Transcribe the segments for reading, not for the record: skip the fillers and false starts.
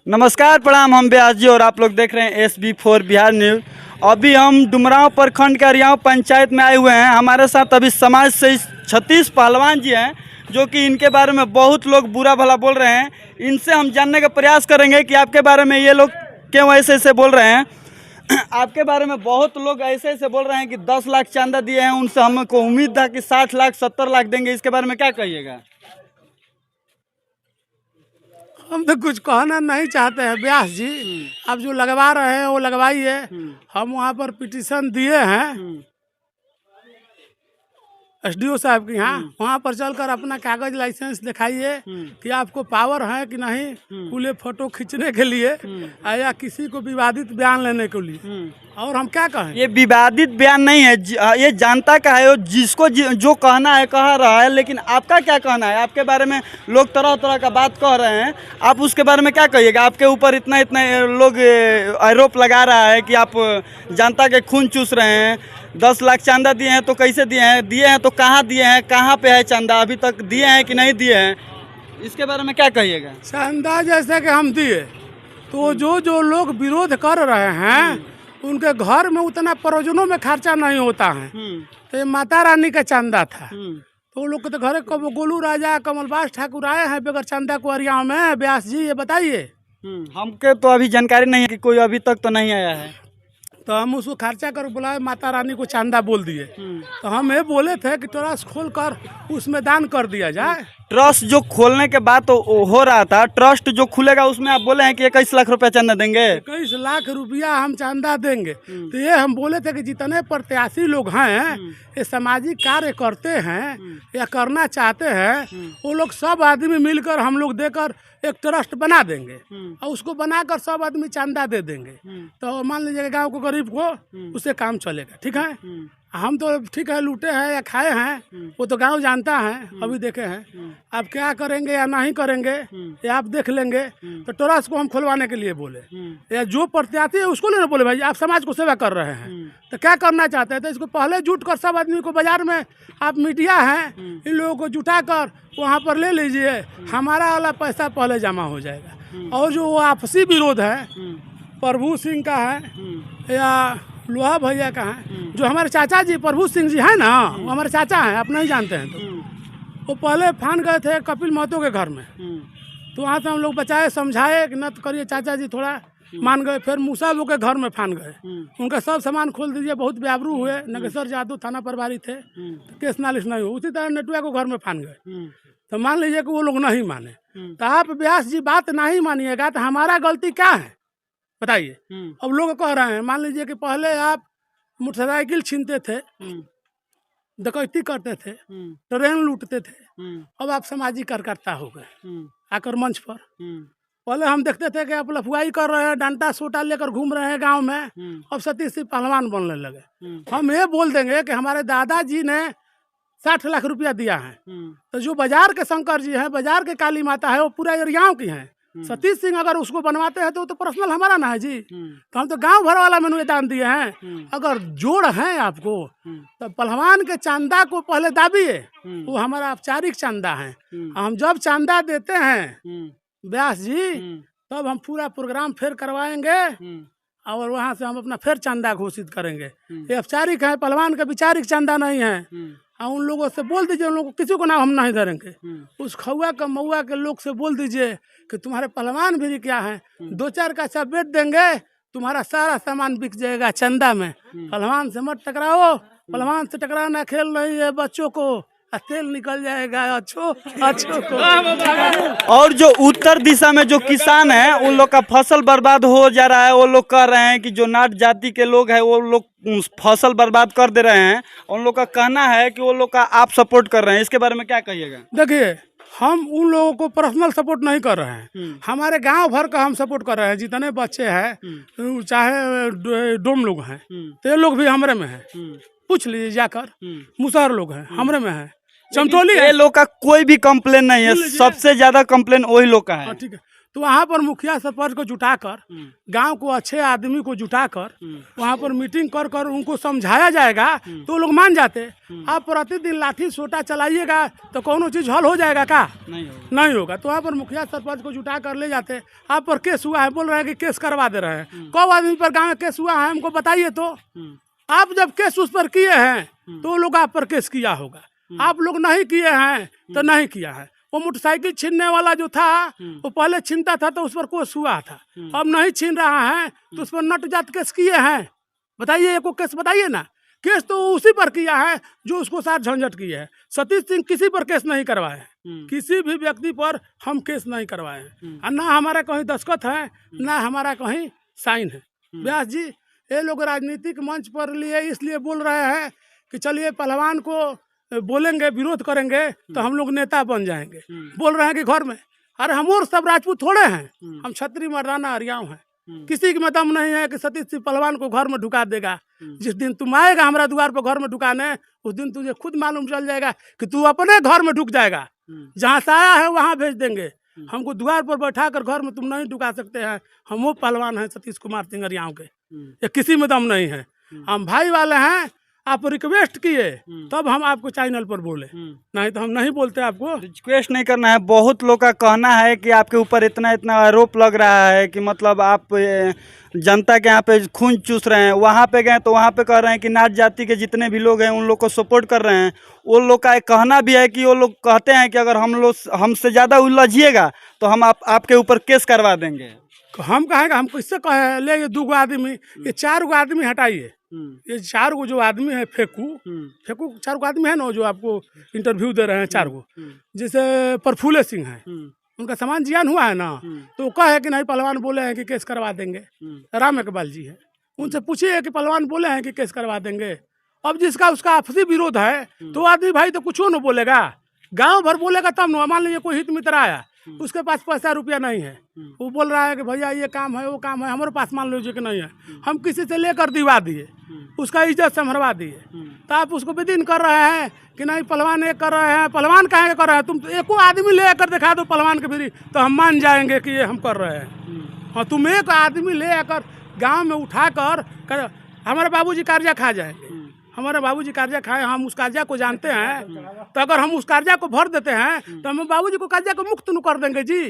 नमस्कार, प्रणाम। हम व्यास जी और आप लोग देख रहे हैं SB4 बिहार न्यूज। अभी हम डुमरांव प्रखंड के अरियाव पंचायत में आए हुए हैं। हमारे साथ अभी समाज से 36 पहलवान जी हैं जो कि इनके बारे में बहुत लोग बुरा भला बोल रहे हैं। इनसे हम जानने का प्रयास करेंगे कि आपके बारे में ये लोग क्यों ऐसे ऐसे बोल रहे हैं। आपके बारे में बहुत लोग ऐसे ऐसे बोल रहे हैं कि 10 लाख चांदा दिए हैं, उनसे हमको उम्मीद था कि 60 लाख 70 लाख देंगे। इसके बारे में क्या कहिएगा? हम तो कुछ कहना नहीं चाहते हैं व्यास जी। आप जो लगवा रहे हैं वो लगवाइए। हम वहाँ पर पिटीशन दिए हैं SDO साहब के यहाँ। वहाँ पर चलकर अपना कागज लाइसेंस दिखाइए कि आपको पावर है कि नहीं खुले फोटो खींचने के लिए या किसी को विवादित बयान लेने के लिए। और हम क्या कहें? ये विवादित बयान नहीं है, ये जनता का है। जिसको जो कहना है कह रहा है, लेकिन आपका क्या कहना है? आपके बारे में लोग तरह तरह का बात कह रहे हैं, आप उसके बारे में क्या कहिएगा? आपके ऊपर इतना इतना लोग आरोप लगा रहा है कि आप जनता के खून चूस रहे हैं। 10 लाख चांदा दिए हैं तो कैसे दिए हैं? दिए हैं तो कहाँ दिए हैं? कहाँ पे है चांदा? अभी तक दिए हैं कि नहीं दिए हैं? इसके बारे में क्या कहिएगा? चांदा जैसे कि हम दिए तो जो लोग विरोध कर रहे हैं उनके घर में उतना प्रयोजनों में खर्चा नहीं होता है। तो ये माता रानी का चांदा था। तो वो लोग के तो घर गोलू राजा कमलबास ठाकुर आए हैं बगैर चांदा को अरियाव में। व्यास जी ये बताइए। हमके तो अभी जानकारी नहीं है कि कोई अभी तक तो नहीं आया है। तो हम उसको खर्चा कर बुलाए, माता रानी को चांदा बोल दिए। तो हम ये बोले थे कि ट्रस्ट खोल कर उसमें दान कर दिया जाए। ट्रस्ट जो खोलने के बाद तो हो रहा था, ट्रस्ट जो खुलेगा उसमें आप बोले हैं कि 21 लाख रुपया चांदा देंगे। 21 लाख रुपया हम चांदा देंगे। तो ये हम बोले थे कि जितने प्रत्याशी लोग हैं ये सामाजिक कार्य करते हैं या करना चाहते हैं, वो लोग सब आदमी मिलकर हम लोग देकर एक ट्रस्ट बना देंगे और उसको बनाकर सब आदमी चांदा दे देंगे। तो मान लीजिए गांव को गरीब को उससे काम चलेगा। ठीक है, हम तो ठीक है लूटे हैं या खाए हैं वो तो गांव जानता है। अभी देखे हैं आप क्या करेंगे या नहीं करेंगे ये आप देख लेंगे। तो ट्रस्ट को हम खुलवाने के लिए बोले या जो प्रत्याशी है उसको लेने बोले भाई आप समाज को सेवा कर रहे हैं तो क्या करना चाहते हैं। तो इसको पहले जुट कर सब आदमी को बाजार में आप मीडिया हैं इन लोगों को जुटा कर वहाँ पर ले लीजिए। हमारा वाला पैसा पहले जमा हो जाएगा। और जो आपसी विरोध है प्रभु सिंह का है या लोहा भैया का है, जो हमारे चाचा जी प्रभु सिंह जी हैं ना, वो हमारे चाचा हैं, आप नहीं जानते हैं। तो वो पहले फान गए थे कपिल महतो के घर में। तो वहाँ से हम लोग बचाए समझाए कि न तो करिए चाचा जी, थोड़ा मान गए। फिर मूसा लोग के घर में फान गए, उनका सब सामान खोल दीजिए। बहुत व्यावरू हुए, नगेश्वर यादव थाना प्रभारी थे, तो केस नालिश नहीं हुआ। उसी तरह नेटुआ को घर में फान गए। तो मान लीजिए कि वो लोग नहीं माने। तो आप व्यास जी बात नहीं मानिएगा तो हमारा गलती क्या है बताइए। अब लोग कह रहे हैं मान लीजिए कि पहले आप मोटरसाइकिल छीनते थे, डकैती करते थे, ट्रेन लूटते थे, अब आप सामाजिक कार्यकर्ता हो गए आकर मंच पर। पहले हम देखते थे कि आप लफुआई कर रहे हैं, डंडा सोटा लेकर घूम रहे हैं गांव में, अब 37 पहलवान बनने लगे। हम ये बोल देंगे कि हमारे दादाजी ने 60 लाख रुपया दिया है। तो जो बाजार के शंकर जी हैं, बाजार के काली माता है, वो पूरा एरियाओं की हैं। सतीश सिंह अगर उसको बनवाते हैं तो पर्सनल हमारा ना है जी। तो हम तो गांव भर वाला में दान दिए हैं। अगर जोड़ है आपको तो पहलवान के चांदा को पहले दाबिए, वो हमारा औपचारिक चांदा है। हम जब चांदा देते हैं व्यास जी तब हम पूरा प्रोग्राम फिर करवाएंगे और वहाँ से हम अपना फिर चांदा घोषित करेंगे। ये औपचारिक है, पहलवान का विचारिक चांदा नहीं है। उन लोगों से बोल दीजिए, उन लोगों को किसी को नाम हम नहीं धरेंगे। उस खौआ का मऊआ के लोग से बोल दीजिए कि तुम्हारे पहलवान भी क्या है, 2-4 का बेच देंगे, तुम्हारा सारा सामान बिक जाएगा चंदा में। पहलवान से मत टकराओ, पहलवान से टकराना खेल नहीं है बच्चों को, तेल निकल जाएगा अच्छो को। और जो उत्तर दिशा में जो किसान हैं उन लोग का फसल बर्बाद हो जा रहा है। वो लोग कह रहे हैं कि जो नाट जाति के लोग हैं वो लोग फसल बर्बाद कर दे रहे हैं। उन लोग का कहना है कि वो लोग का आप सपोर्ट कर रहे हैं। इसके बारे में क्या कहिएगा? देखिए हम उन लोगों को पर्सनल सपोर्ट नहीं कर रहे हैं, हमारे गांव भर का हम सपोर्ट कर रहे हैं। जितने बच्चे हैं चाहे डोम लोग हैं तो ये लोग भी हमरे में हैं, पूछ लीजिए जाकर। मुसहर लोग हैं हमरे में हैं, चमटोली ये है। लोग का कोई भी कंप्लेन नहीं है, सुन लीजिए। सबसे ज्यादा कंप्लेन वही लोग का है। हाँ, ठीक है। तो वहाँ पर मुखिया सरपंच को जुटाकर, गांव को अच्छे आदमी को जुटाकर वहाँ पर मीटिंग कर कर उनको समझाया जाएगा तो वो लोग मान जाते। आप प्रतिदिन लाठी सोटा चलाइएगा तो कोनो चीज हल हो जाएगा का? नहीं होगा। तो वहाँ पर मुखिया सरपंच को जुटा कर ले जाते। आप पर केस हुआ है, बोल रहे हैं कि केस करवा दे रहे हैं। कब आदमी पर गाँव में केस हुआ है हमको बताइए तो। आप जब केस उस पर किए हैं तो वो लोग आप पर केस किया होगा। आप लोग नहीं किए हैं तो नहीं किया है। वो मोटरसाइकिल छीनने वाला जो था वो पहले छीनता था तो उस पर केस हुआ था, अब नहीं छीन रहा है तो उस पर नट जात केस किए हैं। बताइए एको केस बताइए ना। केस तो उसी पर किया है जो उसको साथ झंझट किया है। सतीश सिंह किसी पर केस नहीं करवाए हैं, किसी भी व्यक्ति पर हम केस नहीं करवाए हैं। और ना हमारा कहीं दस्खत है ना हमारा कहीं साइन है। व्यास जी, ये लोग राजनीतिक मंच पर लिए इसलिए बोल रहे हैं कि चलिए पहलवान को बोलेंगे, विरोध करेंगे तो हम लोग नेता बन जाएंगे। बोल रहे हैं कि घर में, अरे हम और सब राजपूत थोड़े हैं, हम क्षत्रिय मर्दाना हरियाव हैं। किसी के में दम नहीं है कि सतीश सिंह पहलवान को घर में ढुका देगा। जिस दिन तुम आएगा हमारा द्वार पर घर में ढुकाने, उस दिन तुझे खुद मालूम चल जाएगा कि तू अपने घर में ढुक जाएगा। जहाँ से आया है वहाँ भेज देंगे। हमको द्वार पर बैठा कर घर में तुम नहीं ढुका सकते हैं। हम वो पहलवान हैं सतीश कुमार सिंह हरियाव के, ये किसी में दम नहीं है। हम भाई वाले हैं, आप रिक्वेस्ट किए तब हम आपको चैनल पर बोले, नहीं तो हम नहीं बोलते। आपको रिक्वेस्ट नहीं करना है। बहुत लोग का कहना है कि आपके ऊपर इतना इतना आरोप लग रहा है कि मतलब आप जनता के यहाँ पे खून चूस रहे हैं। वहाँ पे गए तो वहाँ पे कह रहे हैं कि नाथ जाति के जितने भी लोग हैं उन लोग को सपोर्ट कर रहे हैं। वो लोग का एक कहना भी है कि वो लोग कहते हैं कि अगर हम लोग हमसे ज़्यादा उलझिएगा तो हम आपके ऊपर केस करवा देंगे। हम कहेंगे, हम किससे कहे ले ये 2 आदमी, ये 4 आदमी हटाइए। ये 4 जो आदमी है फेंकू 4 आदमी है ना जो आपको इंटरव्यू दे रहे हैं 4, जैसे प्रफुल्ल सिंह है, उनका सामान जियान हुआ है ना, तो वो कहे कि नहीं पहलवान बोले हैं कि केस करवा देंगे। राम इकबाल जी है, उनसे पूछिए कि पहलवान बोले हैं कि केस करवा देंगे। अब जिसका उसका आपसी विरोध है तो आदमी भाई तो कुछ न बोलेगा, गाँव भर बोलेगा तब न। मान लीजिए कोई हित मित्र आया, उसके पास पैसा रुपया नहीं है, वो बोल रहा है कि भैया ये काम है वो काम है, हमारे पास मान लीजिए कि नहीं है, हम किसी से लेकर दिवा दिए, उसका इज्जत से मरवा दिए, तो आप उसको विदिन कर रहे हैं कि नहीं पहलवान एक कर रहे हैं। पहलवान काहे कर रहे हैं? तुम एको आदमी ले कर दिखा दो पहलवान के भी तो हम मान जाएंगे कि ये हम कर रहे हैं। हाँ, तुम एक आदमी ले आकर गाँव में उठा कर हमारे बाबूजी कर्जा खा जाएंगे। हमारे बाबूजी कर्जा खाए, हम उस कर्जा को जानते हैं, तो अगर हम उस कर्जा को भर देते हैं तो हम बाबूजी को कर्जा को मुक्त न कर देंगे जी,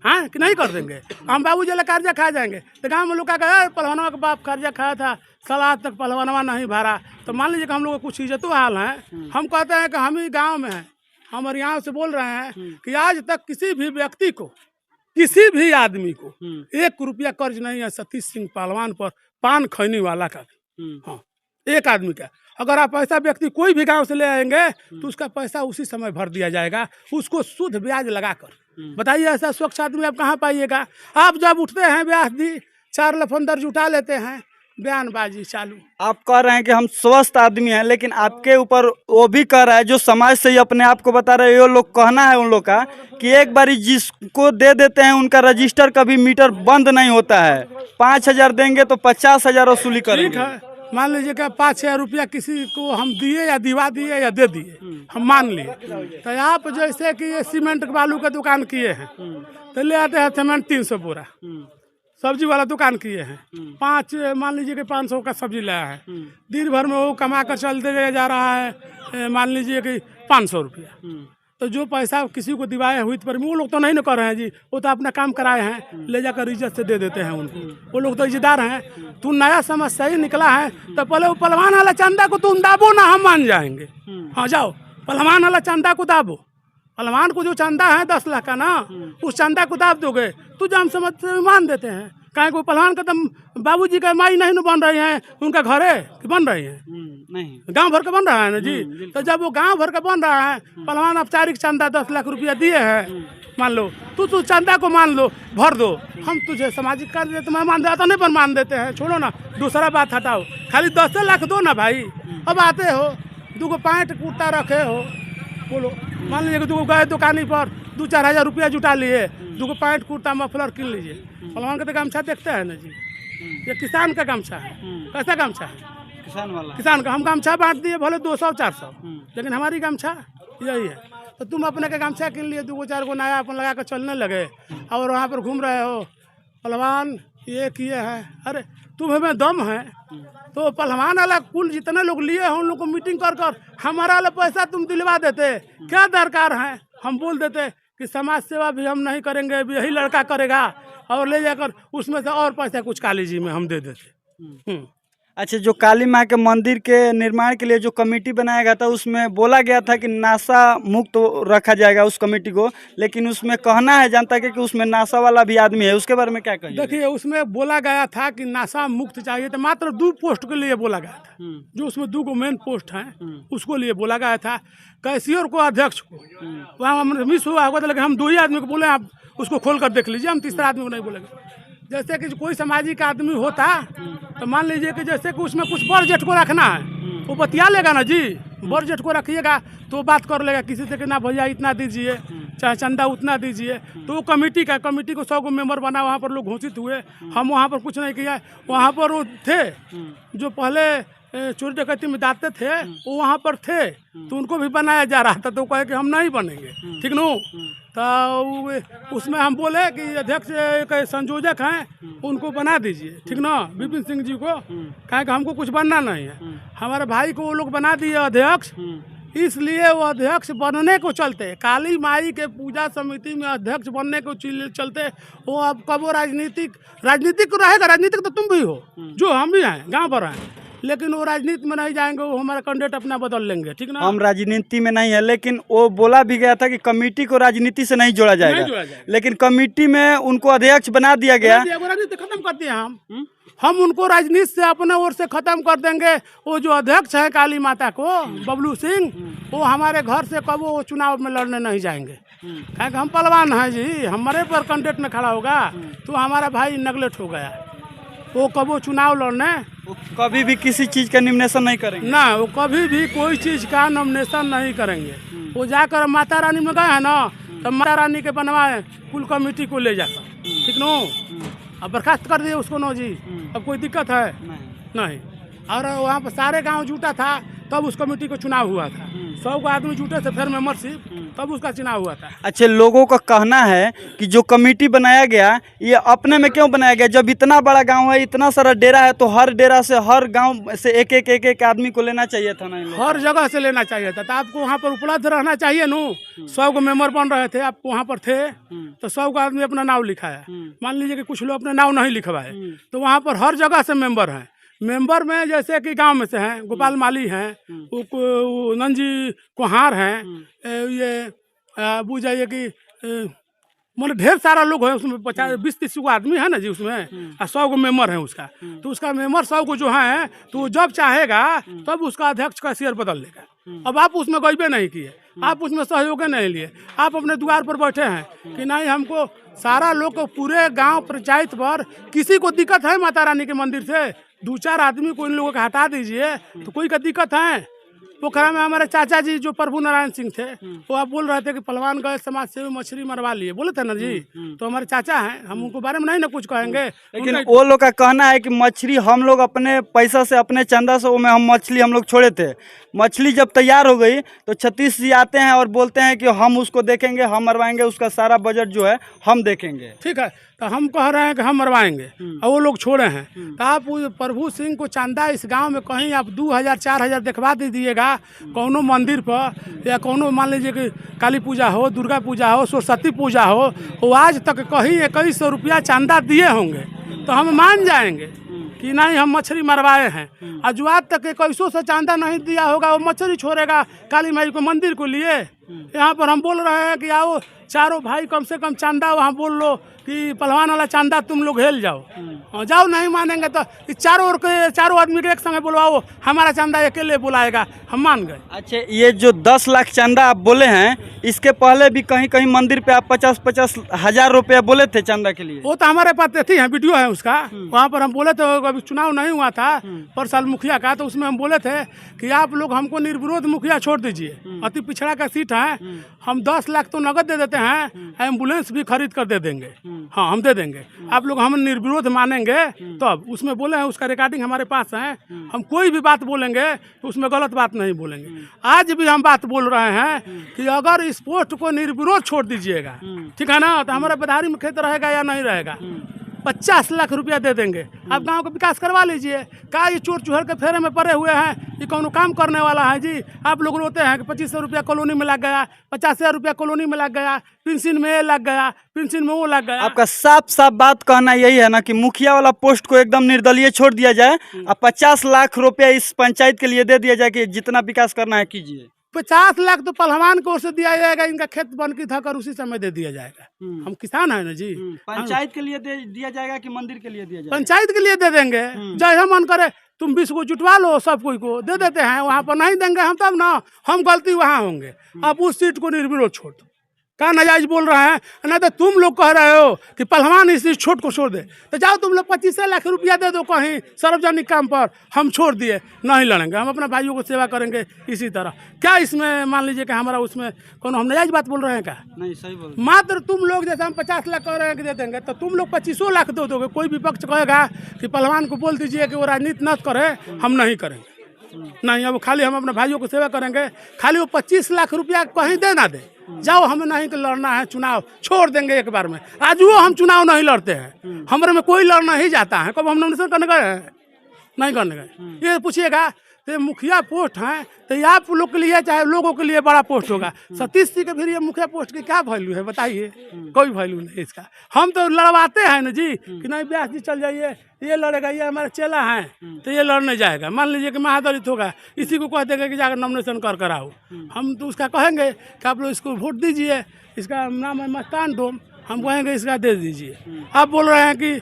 हाँ कि नहीं कर देंगे? हम बाबूजी वाला कर्जा खा जाएंगे तो गाँव में लोग क्या कहे, पहलवानवा का बाप कर्जा खाया था, साल आज तक पहलवानवा नहीं भरा। तो मान लीजिए कि हम लोग को कुछ इज्जत हाल है। हम कहते हैं कि हम ही गाँव में हैं, हम यहाँ से बोल रहे हैं कि आज तक किसी भी व्यक्ति को, किसी भी आदमी को 1 रुपया कर्ज नहीं है सतीश सिंह पहलवान पर, पान खैनी वाला का भी। हाँ, एक आदमी का। अगर आप ऐसा व्यक्ति कोई भी गांव से ले आएंगे तो उसका पैसा उसी समय भर दिया जाएगा, उसको शुद्ध ब्याज लगाकर। बताइए ऐसा स्वच्छ आदमी आप कहाँ पाइएगा? आप जब उठते हैं व्यास जी, 4 लफंदर जुटा लेते हैं, बयानबाजी चालू। आप कह रहे हैं कि हम स्वस्थ आदमी हैं, लेकिन आपके ऊपर वो भी कह रहा है जो समाज से ही अपने आप को बता रहे हैं, वो लोग कहना है उन लोग का कि एक बारी जिसको दे देते हैं उनका रजिस्टर कभी मीटर बंद नहीं होता है। 5,000 देंगे तो 50,000 वसूली करेंगे। मान लीजिए कि 5,000 रुपया किसी को हम दिए या दिवा दिए या दे दिए, हम मान लिए। तो आप जैसे कि ये सीमेंट बालू का दुकान किए हैं तो ले आते हैं सीमेंट 300 बोरा, सब्जी वाला दुकान किए हैं, 5 मान लीजिए कि 500 का सब्जी लाया है, दिन भर में वो कमा कर चलते जा रहा है मान लीजिए कि 500 रुपया। तो जो पैसा किसी को दिवाए हुई पर वो लोग तो नहीं न कर रहे हैं जी, वो तो अपना काम कराए हैं, ले जाकर इज्जत से दे देते हैं उनको, वो लोग तो इज्जतदार हैं। तू नया समस्या ही निकला है तो पहले वो पहलवान वाला चंदा को तुम दाबो ना, हम मान जाएंगे। हाँ जाओ पहलवान वाला चंदा को दाबो, पहलवान को जो चंदा है 10 लाख का ना, उस चंदा को दाब दोगे तो जो हम समझ मान देते हैं। काहे को पहलवान का तो बाबूजी का माई नहीं न बन रही है, उनका घर है कि बन रही है? नहीं, गांव भर का बन रहा है ना जी। तो जब वो गांव भर का बन रहा है, पहलवान औपचारिक चंदा 10 लाख रुपया दिए हैं, मान लो तू चंदा को मान लो, भर दो, हम तुझे सामाजिक कर देते, मैं मान देता नहीं पर मान देते हैं। छोड़ो ना, दूसरा बात हटाओ, खाली 10 लाख दो ना भाई। अब आते हो 2 पैंट कुर्ता रखे हो, बोलो मान लीजिए कि 2 गए दुकानी पर 2-4 हज़ार रुपया जुटा लिए, 2 पैंट कुर्ता मफलर किन लीजिए। पहलवान का तो गमछा देखते हैं ना जी, ये किसान का गमछा है। कैसा गमछा है? किसान वाला, किसान का। हम गमछा बांट दिए भले 200-400, लेकिन हमारी गमछा यही है। तो तुम अपने के गमछा किन लिए 2 4 गो नया अपन लगा कर चलने लगे और वहाँ पर घूम रहे हो पहलवान ये किए हैं। अरे तुम्हें दम है तो पहलवान वाला कुल जितने लोग लिए हैं उन लोग को मीटिंग कर कर हमारा वाला पैसा तुम दिलवा देते, क्या दरकार है। हम बोल देते कि समाज सेवा भी हम नहीं करेंगे, यही लड़का करेगा, और ले जाकर उसमें से और पैसा कुछ काली जी में हम दे देते। अच्छा, जो काली माँ के मंदिर के निर्माण के लिए जो कमेटी बनाया गया था उसमें बोला गया था कि नासा मुक्त रखा जाएगा उस कमेटी को, लेकिन उसमें कहना है जनता के कि उसमें नासा वाला भी आदमी है, उसके बारे में क्या कहिए? देखिए उसमें बोला गया था कि नासा मुक्त चाहिए था, मात्र 2 पोस्ट के लिए बोला गया था, जो उसमें 2 गो मेन पोस्ट हैं उसको लिए बोला गया था। कैशियर को अध्यक्ष को वहाँ मिस हुआ होगा, लेकिन हम 2 ही आदमी को बोले आप उसको खोल कर देख लीजिए, हम तीसरा आदमी को नहीं बोलेंगे। जैसे कि कोई सामाजिक आदमी होता तो मान लीजिए कि जैसे कि उसमें कुछ बजट को रखना है, वो बतिया लेगा ना जी, बजट को रखिएगा तो बात कर लेगा किसी से कि ना भैया इतना दीजिए, चाहे चंदा उतना दीजिए। तो वो कमेटी को 100 गो मेंबर बना, वहाँ पर लोग घोषित हुए, हम वहाँ पर कुछ नहीं किया। वहाँ पर वो थे जो पहले चोरी डकैती में जाते थे, वो वहाँ पर थे तो उनको भी बनाया जा रहा था, तो कहे कि हम नहीं बनेंगे, ठीक न। तो उसमें हम बोले कि अध्यक्ष एक संयोजक हैं उनको बना दीजिए, ठीक ना, विपिन सिंह जी को, कहे कि हमको कुछ बनना नहीं है। हमारे भाई को वो लोग बना दिए अध्यक्ष, इसलिए वो अध्यक्ष बनने को चलते, काली माई के पूजा समिति में अध्यक्ष बनने को चलते वो अब कब वो राजनीतिक रहेगा, राजनीतिक तो तुम भी हो, जो हम भी हैं, गांव पर हैं, लेकिन वो राजनीति में नहीं जाएंगे, वो हमारा कैंडिडेट अपना बदल लेंगे, ठीक ना। हम राजनीति में नहीं है, लेकिन वो बोला भी गया था कि कमेटी को राजनीति से नहीं जोड़ा जाएगा, लेकिन कमेटी में उनको अध्यक्ष बना दिया गया। राजनीति खत्म कर दिया हम उनको राजनीति से अपने ओर से खत्म कर देंगे। वो जो अध्यक्ष है काली माता को, बबलू सिंह, वो हमारे घर से कब वो चुनाव में लड़ने नहीं जाएंगे, क्योंकि हम पहलवान हैं जी, हमारे पर कैंडिडेट में खड़ा होगा तो हमारा भाई नेगलेक्ट हो गया, वो कब वो चुनाव लड़ने, वो कभी भी किसी चीज का नॉमिनेशन नहीं करेंगे ना, वो कभी भी कोई चीज का नॉमिनेशन नहीं करेंगे। वो जाकर माता रानी में गए हैं ना, तो माता रानी के बनवाए कुल कमेटी को ले जाकर, ठीक नो, अब बर्खास्त कर दिए उसको नो जी, अब कोई दिक्कत है नहीं। और वहाँ पर सारे गांव जुटा था तब उस कमेटी को चुनाव हुआ था, 100 को आदमी जुटे थे, फिर मेंबरशिप, तब उसका चुनाव हुआ था। अच्छे, लोगों का कहना है कि जो कमेटी बनाया गया ये अपने में क्यों बनाया गया, जब इतना बड़ा गांव है, इतना सारा डेरा है, तो हर डेरा से, हर गांव से एक आदमी को लेना चाहिए था ना, हर जगह से लेना चाहिए था। तो आपको वहाँ पर उपलब्ध रहना चाहिए नू, 100 को मेंबर बन रहे थे, आप वहाँ पर थे तो 100 का आदमी अपना नाम लिखाया। मान लीजिए कि कुछ लोग अपने नाम नहीं लिखवाए, तो वहाँ पर हर जगह से मेंबर हैं। मेंबर में जैसे कि गांव में से हैं गोपाल माली हैं, नंजी कुहार हैं, ये बुझ जाइए कि मतलब ढेर सारा लोग है उसमें, 50-20-30 को आदमी है ना जी उसमें, और 100 को मेंबर है उसका। तो उसका मेंबर 100 को जो है तो वो जब चाहेगा तब उसका अध्यक्ष का शेयर बदल लेगा। अब आप उसमें गईबे नहीं किए, आप उसमें सहयोग नहीं लिए, आप अपने द्वार पर बैठे हैं कि नहीं हमको सारा लोग को पूरे गांव पंचायत पर किसी को दिक्कत है माता रानी के मंदिर से, 2-4 आदमी को इन लोगों का हटा दीजिए तो कोई का दिक्कत है। पोखरा में हमारे चाचा जी जो प्रभु नारायण सिंह थे, वो आप बोल रहे थे कि पहलवान गए समाज से मछली मरवा लिए, बोले थे ना जी, तो हमारे चाचा हैं, हम उनको बारे में नहीं ना कुछ कहेंगे। लेकिन वो लोग का कहना है कि मछली हम लोग अपने पैसा से, अपने चंदा से, वो में हम मछली हम लोग छोड़े थे, मछली जब तैयार हो गई तो 36 जी आते हैं और बोलते हैं कि हम उसको देखेंगे, हम मरवाएंगे, उसका सारा बजट जो है हम देखेंगे। ठीक है, तो हम कह रहे हैं कि हम मरवाएंगे और वो लोग छोड़े हैं। तो आप प्रभु सिंह को चंदा इस गांव में कहीं आप 2000-4000 दिखवा दीजिएगा कौनो मंदिर पर, या कौनो मान लीजिए कि काली पूजा हो, दुर्गा पूजा हो, सरस्वती पूजा हो, वो आज तक कहीं 2100 रुपया चंदा दिए होंगे तो हम मान जाएंगे कि नहीं हम मछली मरवाए हैं। और जो आज तक 2100 से चंदा नहीं दिया होगा वो मछली छोड़ेगा काली माई को मंदिर को लिए। यहाँ पर हम बोल रहे हैं कि आओ चारों भाई कम से कम चंदा वहाँ बोल लो कि पहलवान वाला चंदा तुम लोग हेल जाओ, जाओ नहीं मानेंगे तो चारों आदमी के एक संगे बुलवाओ, हमारा चंदा अकेले बुलाएगा, हम मान गए। अच्छा, ये जो 10 लाख चंदा आप बोले हैं, इसके पहले भी कहीं कहीं मंदिर पे आप 50-50 हजार रुपया बोले थे चंदा के लिए। वो तो हमारे पास थी, वीडियो है उसका, वहाँ पर हम बोले थे, अभी चुनाव नहीं हुआ था पर साल मुखिया का, तो उसमें हम बोले थे कि आप लोग हमको निर्विरोध मुखिया छोड़ दीजिए, अति पिछड़ा का सीट है, हैं, हम 10 लाख तो नगद दे देते हैं, एम्बुलेंस भी खरीद कर दे देंगे। हाँ, हम दे देंगे। आप लोग हम निर्विरोध मानेंगे तब। उसमें बोले हैं, उसका रिकॉर्डिंग हमारे पास है। हम कोई भी बात बोलेंगे तो उसमें गलत बात नहीं बोलेंगे। आज भी हम बात बोल रहे हैं कि अगर इस पोस्ट को निर्विरोध छोड़ दीजिएगा, ठीक है ना, तो हमारा बधारी में खेत रहेगा या नहीं रहेगा। 50 लाख रुपया दे देंगे, आप गांव का विकास करवा लीजिए। क्या ये चोर चुहर के फेरे में पड़े हुए हैं, ये कौन काम करने वाला है जी। आप लोग रोते हैं कि 2500 रुपया कॉलोनी में लग गया, 50,000 रुपया कॉलोनी में लग गया, पेंशन में ये लग गया, पेंशन में वो लग गया। आपका साफ साफ बात कहना यही है ना कि मुखिया वाला पोस्ट को एकदम निर्दलीय छोड़ दिया जाए और 50 लाख रुपया इस पंचायत के लिए दे दिया जाए कि जितना विकास करना है कीजिए। 50 लाख तो पहलवान को ओर से दिया जाएगा, इनका खेत बनकी था कर उसी समय दे दिया जाएगा। हम किसान है ना जी। पंचायत के लिए दिया जाएगा कि मंदिर के लिए दिया जाएगा? पंचायत के लिए दे देंगे, जैसा मन करे। तुम 20 को जुटवा लो, सब कोई को दे देते हैं। वहाँ पर नहीं देंगे हम, तब ना हम गलती वहाँ होंगे। आप उस सीट को निर्विरोध छोड़ दो। क्या नाजायज बोल रहे हैं ना, तो तुम लोग कह रहे हो कि पहलवान इस छोट को छोड़ दे, तो जाओ तुम लोग 25 लाख रुपया दे दो कहीं सार्वजनिक काम पर। हम छोड़ दिए, नहीं लड़ेंगे, हम अपने भाइयों को सेवा करेंगे इसी तरह। क्या इसमें मान लीजिए कि हमारा उसमें कौन हम नाजायज बात बोल रहे हैं क्या? नहीं, सही बोल। मात्र तुम लोग जैसे हम 50 लाख कह रहे हैं कि दे देंगे, तो तुम लोग 25 लाख दे दोगे। कोई विपक्ष कहेगा कि पहलवान को बोल दीजिए कि वो राजनीति न करे, हम नहीं करेंगे। नहीं, अब खाली हम अपने भाइयों को सेवा करेंगे। खाली वो 25 लाख रुपया कहीं दे ना दे, जाओ हमें नहीं लड़ना है चुनाव, छोड़ देंगे एक बार में। आज वो हम चुनाव नहीं लड़ते हैं, हमारे में कोई लड़ना ही जाता है। कब हम नॉमिनेशन करने गए हैं? नहीं करने गए। ये पूछिएगा तो मुखिया पोस्ट है तो ये आप लोग के लिए चाहे लोगों के लिए बड़ा पोस्ट होगा। सतीश जी के फिर ये मुखिया पोस्ट की क्या वैल्यू है बताइए? कोई वैल्यू नहीं इसका। हम तो लड़वाते हैं ना जी कि नहीं व्यास जी चल जाइए, ये लड़ेगा, ये हमारे चेला हैं तो ये लड़ने जाएगा। मान लीजिए कि महादलित होगा, इसी को कह देंगे कि जाकर नॉमिनेशन कर आओ। हम तो उसका कहेंगे कि आप लोग इसको वोट दीजिए, इसका नाम है मस्तान डोम, हम कहेंगे इसका दे दीजिए। आप बोल रहे हैं कि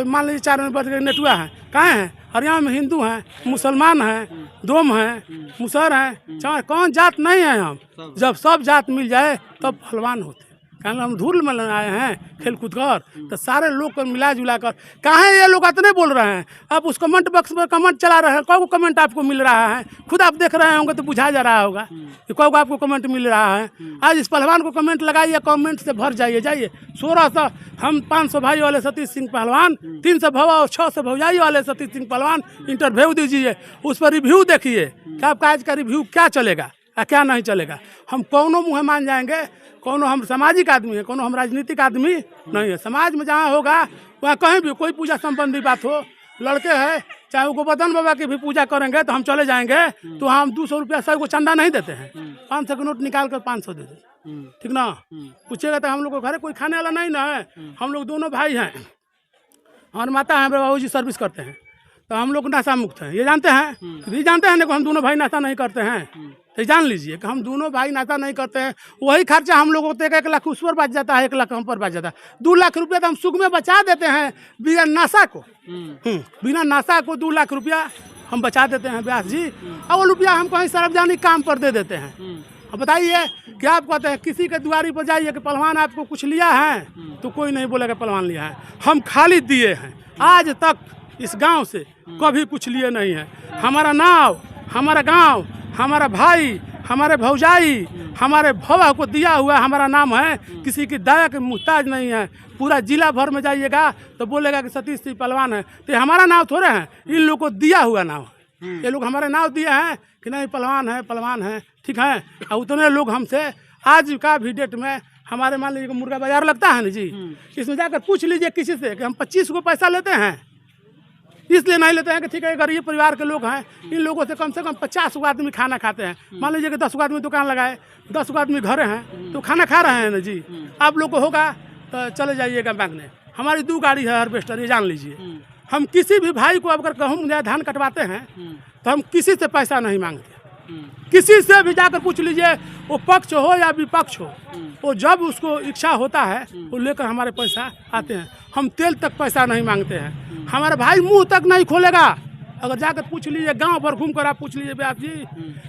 मान लीजिए 4 में बच गए नेटुआ हैं, कहाँ हैं? हरियाणा में हिंदू हैं, मुसलमान हैं, डोम हैं, मुसर हैं, चाहे कौन जात नहीं है। हम जब सब जात मिल जाए तब पहलवान होते। कारण हम धूल में आए हैं खेल कूद कर, तो सारे लोग को मिला जुला कर। कहाँ ये लोग इतने बोल रहे हैं? आप उस कमेंट बॉक्स में कमेंट चला रहे हैं, कौन को कमेंट आपको मिल रहा है? खुद आप देख रहे होंगे तो बुझा जा रहा होगा कि कौन को आपको कमेंट मिल रहा है। आज इस पहलवान को कमेंट लगाइए, कमेंट से भर जाइए। 1600 हम 500 भाई वाले सतीश सिंह पहलवान, 300 भवा और 600 भौजाई वाले सतीश सिंह पहलवान इंटरव्यू दीजिए, उस पर रिव्यू देखिए कि आपका आज का रिव्यू क्या चलेगा या क्या नहीं चलेगा। हम कौनों मुँह मान जाएंगे, कौनों हम सामाजिक आदमी है, कौनों हम राजनीतिक आदमी नहीं है। समाज में जहाँ होगा वहाँ कहीं भी कोई पूजा संबंधी बात हो, लड़के हैं चाहे वो गोवर्धन बाबा की भी पूजा करेंगे तो हम चले जाएंगे, तो हम 200 रुपया सब को चंदा नहीं देते हैं। 500 का नोट निकाल कर 500 दे देते, ठीक ना। पूछेगा तो हम लोग को घर कोई खाने वाला नहीं ना है। हम लोग दोनों भाई हैं, हमारे माता हैं, बाबू जी सर्विस करते हैं, तो हम लोग नशा मुक्त हैं। ये जानते हैं, ये जानते हैं ना कि हम दोनों भाई नशा नहीं करते हैं। तो जान लीजिए कि हम दोनों भाई नशा नहीं करते हैं। वही खर्चा हम लोगों को 1 लाख उस पर बच जाता है, 1 लाख हम पर बच जाता है। 2 लाख रुपया तो हम सुख में बचा देते हैं बिना नशा को। बिना नशा को 2 लाख रुपया हम बचा देते हैं व्यास जी। और वो रुपया हम कहीं सार्वजनिक काम पर दे देते हैं। अब बताइए क्या आप कहते हैं किसी के दुआरी पर जाइए कि पहलवान आपको कुछ लिया है, तो कोई नहीं बोलेगा पहलवान लिया है। हम खाली दिए हैं, आज तक इस गांव से कभी कुछ लिए नहीं है। हमारा नाव, हमारा गांव, हमारा भाई, हमारे भौजाई, हमारे भवा को दिया हुआ हमारा नाम है। किसी की दया के मुहताज नहीं है। पूरा जिला भर में जाइएगा तो बोलेगा कि सतीश सिंह पहलवान है, तो ये हमारा नाव थोड़े हैं, इन लोग को दिया हुआ नाव है। ये लोग हमारे नाव दिए हैं कि नहीं पहलवान है, पहलवान है, ठीक है। और उतने लोग हमसे आज का भी डेट में हमारे मान लीजिए मुर्गा बाजार लगता है ना जी, इसमें जाकर पूछ लीजिए किसी से कि हम 25 को पैसा लेते हैं। इसलिए नहीं लेते हैं कि ठीक है गरीब परिवार के लोग हैं, इन लोगों से कम 50 गो आदमी खाना खाते हैं। मान लीजिए कि 10 गो आदमी दुकान लगाए, 10 गो आदमी घर हैं, तो खाना खा रहे हैं ना जी। आप लोग को होगा तो चले जाइएगा मांगने। हमारी 2 गाड़ी है हार्वेस्टर, ये जान लीजिए। हम किसी भी भाई को अगर गेहूँ या धान कटवाते हैं तो हम किसी से पैसा नहीं मांगते। किसी से भी जाकर पूछ लीजिए, वो पक्ष हो या विपक्ष हो, वो जब उसको इच्छा होता है वो लेकर हमारे पैसा आते हैं। हम तेल तक पैसा नहीं मांगते हैं। हमारा भाई मुंह तक नहीं खोलेगा। अगर जाकर पूछ लीजिए, गांव भर घूम कर आप पूछ लीजिए व्यास जी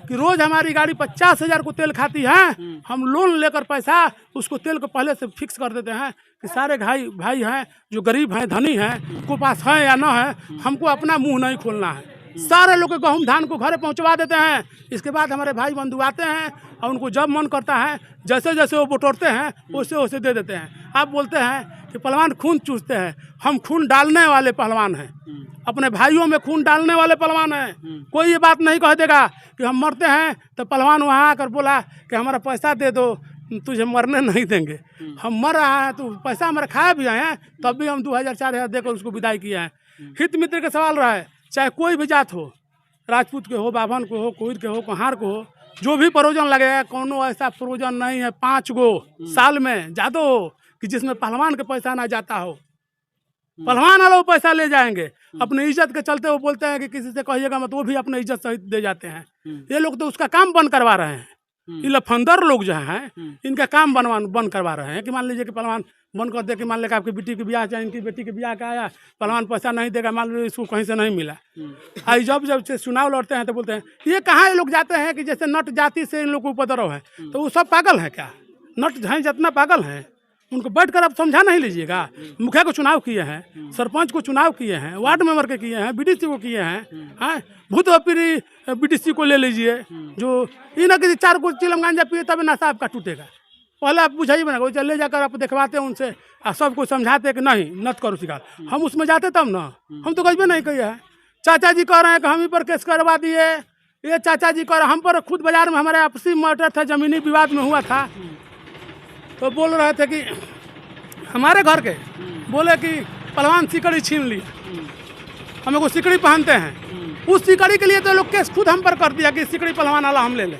कि रोज हमारी गाड़ी 50,000 को तेल खाती है। हम लोन लेकर पैसा उसको तेल को पहले से फिक्स कर देते हैं कि सारे भाई हैं जो गरीब हैं, धनी हैं, को पास है या ना है, हमको अपना मुंह नहीं खोलना है। सारे लोग के गेहूँ धान को घरे पहुंचवा देते हैं। इसके बाद हमारे भाई बंधु आते हैं और उनको जब मन करता है जैसे जैसे वो बटोरते हैं वैसे वैसे दे देते हैं। आप बोलते हैं कि पहलवान खून चूसते हैं, हम खून डालने वाले पहलवान हैं, अपने भाइयों में खून डालने वाले पहलवान हैं। कोई ये बात नहीं कह देगा कि हम मरते हैं तो पहलवान वहाँ आकर बोला कि हमारा पैसा दे दो, तुझे मरने नहीं देंगे। हम मर रहा है तो पैसा हमारा खाया भी आए हैं, तब भी हम 2000-4000 देकर उसको विदाई किए हैं। हित मित्र का सवाल रहा है, चाहे कोई भी जात हो, राजपूत के हो, बाभन को हो, कोइर के हो, कुम्हार को हो, जो भी प्रोजन लगेगा, कोनो ऐसा प्रोजन नहीं है 5 गो साल में ज़्यादा हो कि जिसमें पहलवान के पैसा ना जाता हो। पहलवान वाले वो पैसा ले जाएंगे, अपनी इज्जत के चलते वो बोलते हैं कि किसी से कहिएगा मत, वो भी अपनी इज्जत सहित दे जाते हैं। ये लोग तो उसका काम बंद करवा रहे हैं। ये लफंदर लोग जो हैं इनका काम बंद करवा रहे हैं कि मान लीजिए कि पहलवान बंद कर दे कि मान लीजिए आपकी बेटी के ब्याह, चाहे इनकी बेटी के ब्याह का आया, पहलवान पैसा नहीं देगा, मान लीजिए इसको कहीं से नहीं मिला। आई जब से चुनाव लड़ते हैं तो बोलते हैं ये कहाँ ये लोग जाते हैं कि जैसे नट जाति से इन लोग को उपद्रव है। तो वो सब पागल है क्या? नट हैं जितना पागल हैं उनको बैठ कर आप समझा नहीं लीजिएगा। मुखिया को चुनाव किए हैं, सरपंच को चुनाव किए हैं, वार्ड मेंबर के किए हैं, बीडीसी को किए हैं, हाँ भूतपूर्व बीडीसी को ले लीजिए जो ये ना कि 4 को चिलम गांजा पिए तब नशा आपका टूटेगा। पहले आप बुझाइए बना वो ले जाकर आप दिखवाते हैं उनसे और सबको समझाते कि नहीं नत करो शिकार। हम उसमें जाते तब ना, हम तो कहीं नहीं किए हैं। चाचा जी कह रहे हैं कि हम ही पर केस करवा दिए, ये चाचा जी कह रहे हम पर खुद बाजार में हमारे आपसी मैटर था, जमीनी विवाद में हुआ था, तो बोल रहे थे कि हमारे घर के बोले कि पहलवान सिकड़ी छीन लिया, हमें को सिकड़ी पहनते हैं, उस सिकड़ी के लिए तो लोग केस खुद हम पर कर दिया कि सिकड़ी पहलवान वाला हम ले लें।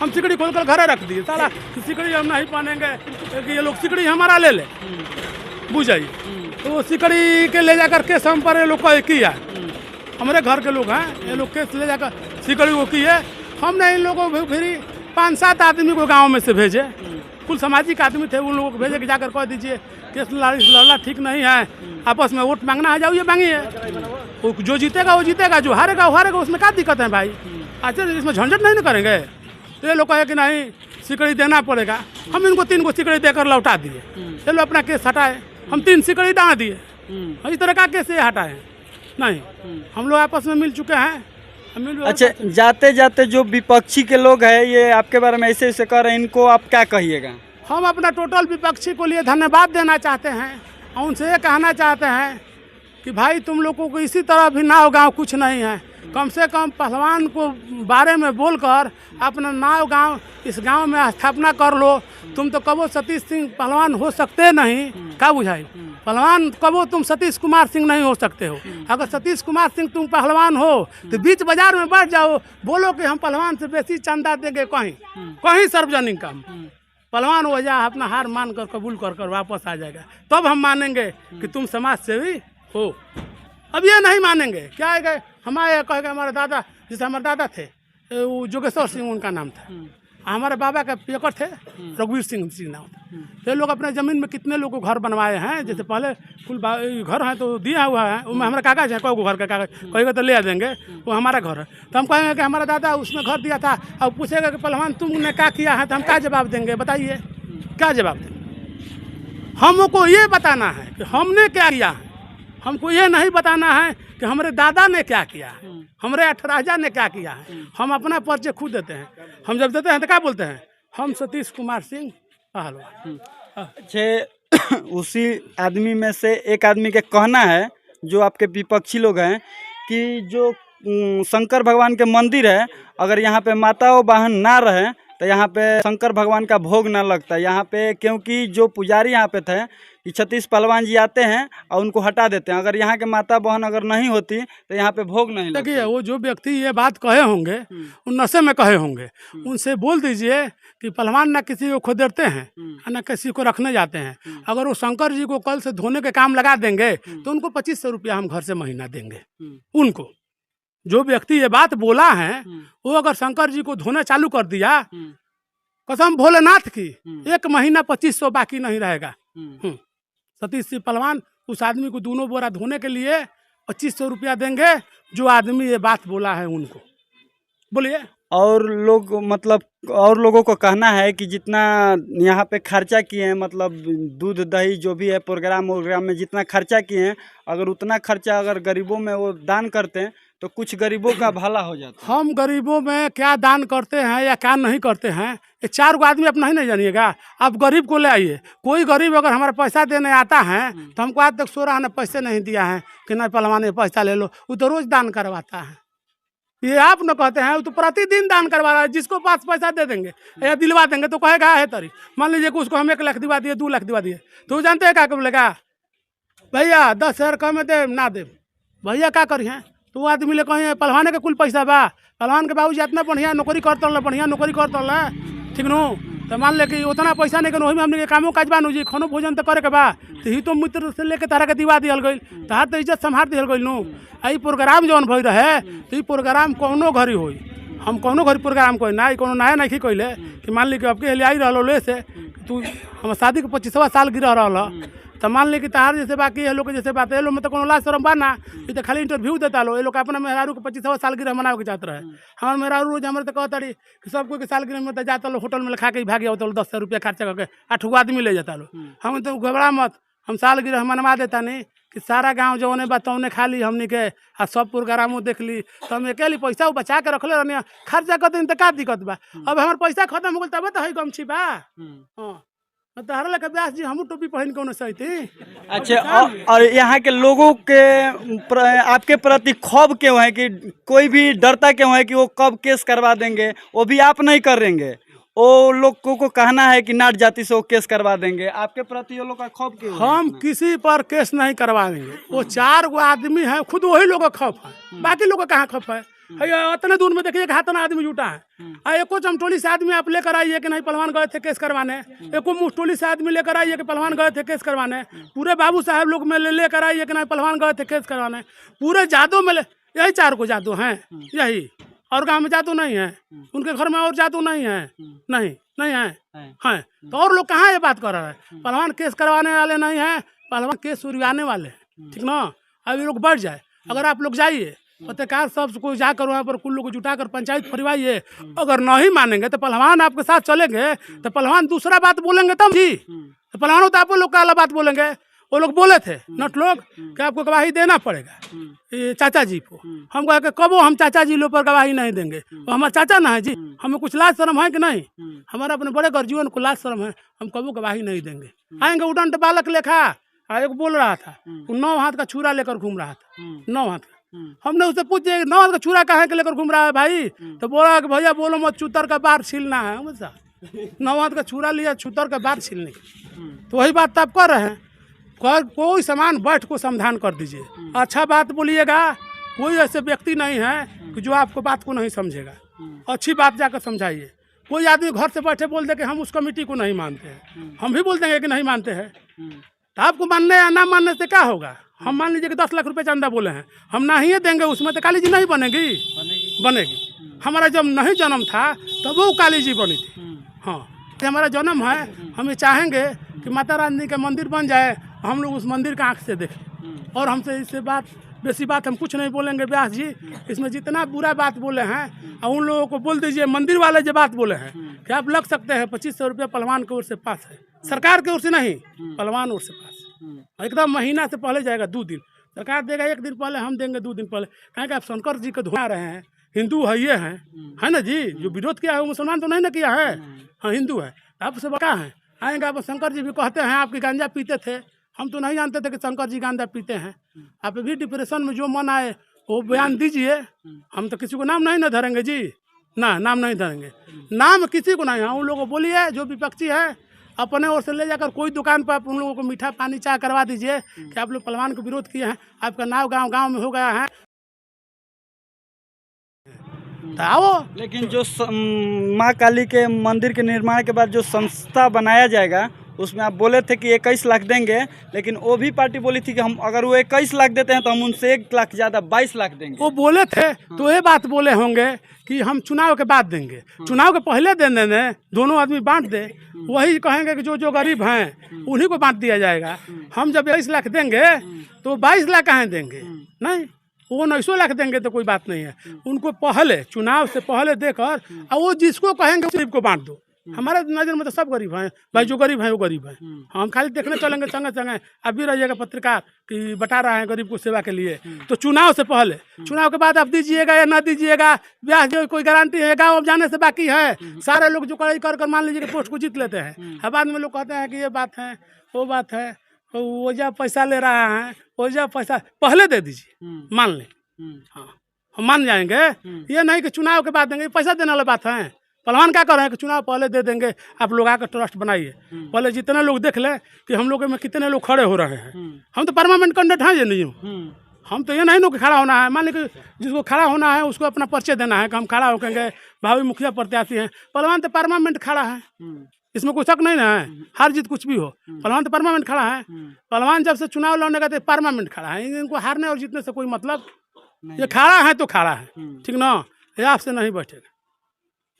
हम सिकड़ी खोल कर घरे रख दिए, साला सिकड़ी हम नहीं पहनेंगे कि ये लोग सिकड़ी हमारा ले ले, बुझाइए। तो वो सिकड़ी के ले जाकर केस हम पर ये लोग को किया, हमारे घर के लोग हैं, ये लोग केस ले जाकर सिकड़ी को किए। हमने इन लोगों को फिर 5-7 आदमी को गाँव में से भेजे, कुल सामाजिक आदमी थे, उन लोगों को भेजे कि जाकर कह दीजिए केस लड़ना ठीक नहीं है, आपस में वोट मांगना है, जाइए मांगिए, वो जो जीतेगा वो जीतेगा, जो हारेगा वो हारेगा, उसमें क्या दिक्कत है भाई? अच्छा इसमें झंझट नहीं ना करेंगे। तो ये लोग कहे कि नहीं सिकड़ी देना पड़ेगा, हम इनको 3 को सिकड़ी देकर लौटा दिए, ये लोग अपना केस हटाए, हम 3 सिकड़ी डाल दिए। इस तरह का केस ये हटाए नहीं, हम लोग आपस में मिल चुके हैं। अच्छा जाते जाते जो विपक्षी के लोग हैं ये आपके बारे में ऐसे ऐसे कर रहे हैं, इनको आप क्या कहिएगा? हम अपना टोटल विपक्षी को लिए धन्यवाद देना चाहते हैं और उनसे ये कहना चाहते हैं कि भाई तुम लोगों को इसी तरह भी नाव गांव कुछ नहीं है, कम से कम पहलवान को बारे में बोलकर अपना नाव गांव इस गांव में स्थापना कर लो। तुम तो कबो सतीश सिंह पहलवान हो सकते नहीं, क्या बुझाई? पहलवान कबो तुम सतीश कुमार सिंह नहीं हो सकते हो। अगर सतीश कुमार सिंह तुम पहलवान हो तो बीच बाजार में बैठ जाओ, बोलो कि हम पहलवान से बेसी चंदा देंगे, कहीं सार्वजनिक काम, पहलवान हो जा अपना हार मान कर कबूल कर वापस आ जाएगा, तब हम मानेंगे कि तुम समाज सेवी हो। अब ये नहीं मानेंगे, क्या है हमारे कहेगा हमारे दादा, जैसे हमारे दादा थे वो जोगेश्वर सिंह उनका नाम था, हमारे बाबा का पेकर थे रघुवीर सिंह नाम था। ये लोग अपने ज़मीन में कितने लोगों को घर बनवाए हैं, जैसे पहले कुल घर है तो दिया हुआ है, उसमें हमारा कागज है, कोई को घर का कागज कहेगा तो ले देंगे, वो हमारा घर है। तो हम कहेंगे कि हमारा दादा उसमें घर दिया था, अब पूछेगा कि पहलवान तुमने क्या किया है, तो हम क्या जवाब देंगे? बताइए क्या जवाब देंगे? हमको ये बताना है कि हमने क्या किया है, हमको ये नहीं बताना है कि हमारे दादा ने क्या किया है, हमारे अठराजा ने क्या किया है। हम अपना परिचय खुद देते हैं। हम जब देते हैं तो क्या बोलते हैं, हम सतीश कुमार सिंह पहलवान। अच्छे उसी आदमी में से एक आदमी के कहना है जो आपके विपक्षी लोग हैं कि जो शंकर भगवान के मंदिर है, अगर यहाँ पे माता और वाहन ना रहे तो यहाँ पे शंकर भगवान का भोग ना लगता यहाँ पे, क्योंकि जो पुजारी यहाँ पे थे कि 36 पहलवान जी आते हैं और उनको हटा देते हैं। अगर यहाँ के माता बहन अगर नहीं होती तो यहाँ पे भोग नहीं लगता। देखिए वो जो व्यक्ति ये बात कहे होंगे उन नशे में कहे होंगे, उनसे बोल दीजिए कि पहलवान ना किसी को खुदेरते हैं ना किसी को रखने जाते हैं। अगर वो शंकर जी को कल से धोने के काम लगा देंगे तो उनको 2500 रुपया हम घर से महीना देंगे। उनको जो व्यक्ति ये बात बोला है वो अगर शंकर जी को धोना चालू कर दिया, कसम भोलेनाथ की, 1 महीना 2500 बाकी नहीं रहेगा। सतीश सिंह पहलवान उस आदमी को दोनों बोरा धोने के लिए 2500 रुपया देंगे, जो आदमी ये बात बोला है उनको। बोलिए। और लोग मतलब और लोगों को कहना है कि जितना यहाँ पे खर्चा किए हैं, मतलब दूध दही जो भी है प्रोग्राम में जितना खर्चा किए हैं, अगर उतना खर्चा अगर गरीबों में वो दान करते हैं तो कुछ गरीबों का भला हो जाता है। हम गरीबों में क्या दान करते हैं या क्या नहीं करते हैं, ये 4 गो आदमी अपना ही नहीं जानिएगा। आप गरीब को ले आइए, कोई गरीब अगर हमारा पैसा देने आता है तो हमको आज तक 16 ने पैसे नहीं दिया है कि नहीं पहलवान ये पैसा ले लो, वो तो रोज दान करवाता है। ये आप न कहते हैं, वो तो प्रतिदिन दान करवा रहा है। जिसको पास पैसा दे देंगे या दिलवा देंगे तो कहेगा है तरी। मान लीजिए कि उसको हम 1 लाख दिवा दिए, 2 लाख दिवा दिए, तो वो जानते हैं क्या बोलेगा, भैया 10,000 कम में दे ना दे, भैया क्या करिए। तो वो आदमी ले कहीं पहलवान के कुल पैसा बा, पहलवान के बाबू इतना बढ़िया नौकरी करता, बढ़िया नौकरी करता, ठीक नु। तो मान ले कि उतना पैसा नहीं कर, वही में हमने कामों काज बानू जी, खानो भोजन तो करे के बा, तो ही तो मित्र से लेके तारा के दिवा दिहल गई, तहार तो इज्जत संभाल दिहल गई नु। आई प्रोग्राम जौन भई रहे, तो ये प्रोग्राम कौनो घरी होई, हम कौनो घरी प्रोग्राम कोई ना कोनो नया नहीं कैले कि मान ली कि अब के लिए आई रहो ले से तू हम शादी के 25वां साल गिरह रहा, तो मान ली कि तहार जैसे बाकी है लोग जैसे बात है, लोग में तो कोनो लाज शरम बा ना, ये तो खाली इंटरव्यू देता लो। ये लोग अपना मेहरारू के 25वां साल गिरह मनावे के चाहते रहे। हमारे मेहरारू रोज हमारे तो कहता रही कि सब कोई के साल गिरह में तो जाता लो, होटल में खा के भाग गया, 10 रुपया खर्चा करके 8 गो आदमी ले जाता लो। हम तो घबरा मत, हम साल गिरह मनवा देता नहीं कि सारा गांव जौने बा तौने खा ली हमनी के, आ सब प्रोग्रामों देख ली, तो हम अकेले पैसा बचा के रखले रहनी, खर्चा करते तो का दिक्कत बा। अब हमारे पैसा खत्म हो गल तब तो है गमछी बा। हाँ तो हर लगे व्यास जी हम टोपी पहन के सही थी। अच्छा, और यहाँ के लोगों के आपके प्रति खौफ क्यों है कि कोई भी डरता क्यों है कि वो कब केस करवा देंगे, वो भी आप नहीं करेंगे, वो लोगों को कहना है कि नाट जाति से वो केस करवा देंगे, आपके प्रति वो लोग का खौफ क्यों है? हम किसी पर केस नहीं करवाएंगे। वो 4 गो आदमी है, खुद वही लोग का खौफ है, बाकी लोग का कहाँ खौफ है। इतने दूर में देखिए हाथन आदमी जुटा है, एको चमटोली से आदमी आप लेकर आइए कि नहीं पहलवान गए थे केस करवाने, एको मुस्टोली से आदमी लेकर आइए कि पहलवान गए थे केस करवाने, पूरे बाबू साहब लोग में लेकर आइए कि नहीं पहलवान गए थे केस करवाने, पूरे जादू में यही 4 को जादू हैं, यही और गांव में जादू नहीं है, उनके घर में और जादू नहीं है, नहीं है, हैं तो और लोग कहाँ ये बात कर रहे हैं। पहलवान केस करवाने वाले नहीं हैं, पहलवान केस सुलझाने वाले हैं, ठीक ना। अब ये लोग बढ़ जाए, अगर आप लोग जाइए पत्रकार सब को जाकर वहाँ पर कुल लोग को जुटाकर पंचायत फरिवाइए, अगर नहीं मानेंगे तो पहलवान आपके साथ चलेंगे, तो पहलवान दूसरा बात बोलेंगे तब जी, तो पहलवानों तो आप लोग का अलग बात बोलेंगे। वो लोग बोले थे नट लोग कि आपको गवाही देना पड़ेगा ये चाचा जी को। हम कहे कि कब हम चाचा जी लोग पर गवाही नहीं देंगे, वो हमारे चाचा ना है जी, हमें कुछ लाज शर्म है कि नहीं, हमारा अपने बड़े गर्जीवन को लाज शर्म है, हम कबो गवाही नहीं देंगे। आएंगे उड़ंट बालक लेखा, एक बोल रहा था, 9 हाथ का छुरा लेकर घूम रहा था, 9 हाथ का। हमने उससे पूछे 9 हाथ का छुरा कहाँ के लेकर घूम रहा है भाई, तो बोला कि भैया बोलो मत, चूतर का बार छीलना है। हमेशा 9 हाथ का छुरा लिया, चूतर का बार छीलने की, तो वही बात आप कर रहे हैं। कोई सामान बैठ को समाधान कर दीजिए, अच्छा बात बोलिएगा। कोई ऐसे व्यक्ति नहीं है कि जो आपको बात को नहीं समझेगा, अच्छी बात जाकर समझाइए। कोई आदमी घर से बैठे बोल दे कि हम उस कमेटी को नहीं मानते हैं, हम भी बोल देंगे कि नहीं मानते हैं, तो आपको मानने या ना मानने से क्या होगा। हम मान लीजिए कि 10 लाख रुपए चंदा बोले हैं, हम ना ही देंगे उसमें, तो काली जी नहीं बनेगी। हमारा जब नहीं जन्म था तब वो काली जी बनी थी। हाँ, हमारा जन्म है, हम ये चाहेंगे कि माता रानी का मंदिर बन जाए, हम लोग उस मंदिर का आँख से देखें। और हमसे इससे बेसी बात हम कुछ नहीं बोलेंगे व्यास जी। इसमें जितना बुरा बात बोले हैं और उन लोगों को बोल दीजिए, मंदिर वाले जो बात बोले हैं कि आप लग सकते हैं 2500 रुपया पहलवान की ओर से पास है, सरकार की ओर से नहीं, पहलवान ओर से पास एकदम महीना से पहले जाएगा, 2 दिन सरकार देगा, 1 दिन पहले हम देंगे, 2 दिन पहले। कहें कि आप शंकर जी को धुआ रहे हैं, हिंदू है ये हैं, है ना जी, जो विरोध किया है वो मुसलमान तो नहीं ना किया है, हाँ हिंदू है, आपसे बका है। आएंगे आप, शंकर जी भी कहते हैं आपकी गांजा पीते थे, हम तो नहीं जानते थे कि शंकर जी गांजा पीते हैं। आप भी डिप्रेशन में जो मन आए वो बयान दीजिए, हम तो किसी को नाम नहीं ना धरेंगे जी, ना नाम नहीं धरेंगे, नाम किसी को नहीं। हाँ उन लोगों को बोलिए जो विपक्षी है अपने ओर से ले जाकर कोई दुकान पर आप उन लोगों को मीठा पानी चाय करवा दीजिए कि आप लोग पहलवान का विरोध किए हैं, आपका नाव गांव में हो गया है, तो आओ। लेकिन जो माँ काली के मंदिर के निर्माण के बाद जो संस्था बनाया जाएगा उसमें आप बोले थे कि 21 लाख देंगे, लेकिन वो भी पार्टी बोली थी कि हम अगर वो 21 लाख देते हैं तो हम उनसे 1 लाख ज़्यादा 22 लाख देंगे। वो बोले थे तो ये बात बोले होंगे कि हम चुनाव के बाद देंगे, चुनाव के पहले दे देने, दोनों आदमी बांट दे, वही कहेंगे कि जो गरीब हैं उन्हीं को बांट दिया जाएगा। हम जब 21 लाख देंगे तो 22 लाख कहाँ देंगे, नहीं वो 900 लाख देंगे तो कोई बात नहीं है। उनको पहले चुनाव से पहले देकर और वो जिसको कहेंगे गरीब को बांट दो, हमारे नज़र में तो सब गरीब हैं भाई, जो गरीब हैं वो गरीब हैं। हम खाली देखने चलेंगे संगे संगे। आप भी रहिएगा पत्रकार कि बता रहे हैं गरीब को सेवा के लिए, तो चुनाव से पहले, चुनाव के बाद आप दीजिएगा या ना दीजिएगा, ब्याह जो कोई गारंटी है? गाँव अब जाने से बाकी है। सारे लोग जो कड़ाई कर मान लीजिए कि पोस्ट को जीत लेते हैं, और बाद में लोग कहते हैं कि ये बात है वो बात है, वो जब पैसा ले रहा है वो जब पैसा पहले दे दीजिए, मान लें, हाँ हम मान जाएंगे। ये नहीं कि चुनाव के बाद देंगे, पैसा देने वाला बात है। पहलवान क्या कर रहे हैं कि चुनाव पहले दे देंगे, आप लोग आकर ट्रस्ट बनाइए, पहले जितने लोग देख लें कि हम लोग में कितने लोग खड़े हो रहे हैं। हम तो परमानेंट कैंडिडेट हैं, ये नहीं हूँ। हम तो ये नहीं कि खड़ा होना है, मान लीजिए जिसको खड़ा होना है उसको अपना परिचय देना है कि हम खड़ा होकेंगे, भावी मुखिया प्रत्याशी हैं। पहलवान तो परमानेंट खड़ा है, इसमें कोई शक नहीं ना है। हार जीत कुछ भी हो, पहलवान तो परमानेंट खड़ा है। पहलवान जब से चुनाव लड़ने का तो परमानेंट खड़ा है, इनको हारने और जीतने से कोई मतलब। ये खड़ा है तो खड़ा है, ठीक ना, ये आपसे नहीं बैठेगा।